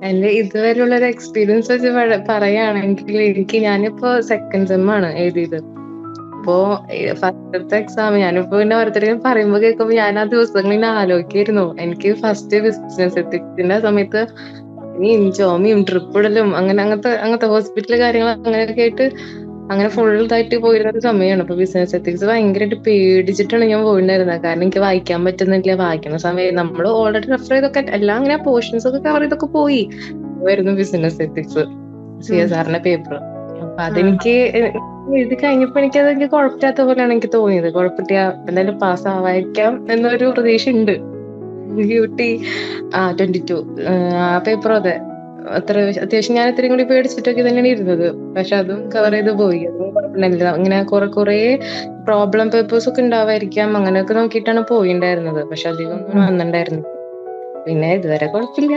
എന്റെ ഇതുവരെയുള്ള ഒരു എക്സ്പീരിയൻസ് വെച്ച് പറയുകയാണെങ്കിൽ ഞാനിപ്പോ സെക്കൻഡ് സെം ആണ് എഴുതിയത്. അപ്പോ ഫസ്റ്റത്തെ എക്സാം ഞാനിപ്പോ പിന്നെ ഓരോരുത്തരും പറയുമ്പോ കേൾക്കുമ്പോ ഞാൻ ആ ദിവസങ്ങൾ ഇങ്ങനെ ആലോചിക്കായിരുന്നു. എനിക്ക് ഫസ്റ്റ് ബിസിനസ് എത്തിക്സിന്റെ സമയത്ത് ഈ ചുമയും ട്രിപ്പ് ഇടലും അങ്ങനത്തെ ഹോസ്പിറ്റൽ കാര്യങ്ങൾ അങ്ങനെയൊക്കെ ആയിട്ട് അങ്ങനെ ഫുൾ ഇതായിട്ട് പോയിരുന്ന ഒരു സമയമാണ്. അപ്പൊ ബിസിനസ് എത്തിക്സ് ഭയങ്കരമായിട്ട് പേടിച്ചിട്ടാണ് ഞാൻ പോയിട്ടുണ്ടായിരുന്നത്. കാരണം എനിക്ക് വായിക്കാൻ പറ്റുന്നില്ല. വായിക്കുന്ന സമയം നമ്മൾ ഓൾറെഡി റെഫർ ചെയ്തൊക്കെ എല്ലാം അങ്ങനെ പോർഷൻസ് ഒക്കെ കവർ ചെയ്തൊക്കെ പോയി. വരുന്നു ബിസിനസ് എത്തിക്സ് ഉം. CSR paper. അപ്പൊ ആ. അതെനിക്ക് എഴുതി കഴിഞ്ഞപ്പോ എനിക്ക് കുഴപ്പമില്ലാത്ത പോലെയാണ് എനിക്ക് തോന്നിയത്. കുഴപ്പമില്ല, എന്തായാലും പാസ് ആവായിരിക്കാം എന്നൊരു പ്രതീക്ഷ ഉണ്ട്. ഡ്യൂട്ടി 22 ആ പേപ്പർ അതെ അത്ര അത്യാവശ്യം ഞാൻ ഇത്രയും കൂടി പേടിച്ചിട്ടൊക്കെ തന്നെയാണ് ഇരുന്നത്. പക്ഷെ അതും കവർ ചെയ്ത് പോയി. അതും കുഴപ്പമില്ല. ഇങ്ങനെ കുറെ പ്രോബ്ലം പേപ്പേഴ്സ് ഒക്കെ ഉണ്ടാവായിരിക്കാം അങ്ങനെയൊക്കെ നോക്കിയിട്ടാണ് പോയിണ്ടായിരുന്നത്. പക്ഷെ അധികം ഒന്നും വന്നിട്ടുണ്ടായിരുന്നില്ല. പിന്നെ ഇതുവരെ കുഴപ്പമില്ല.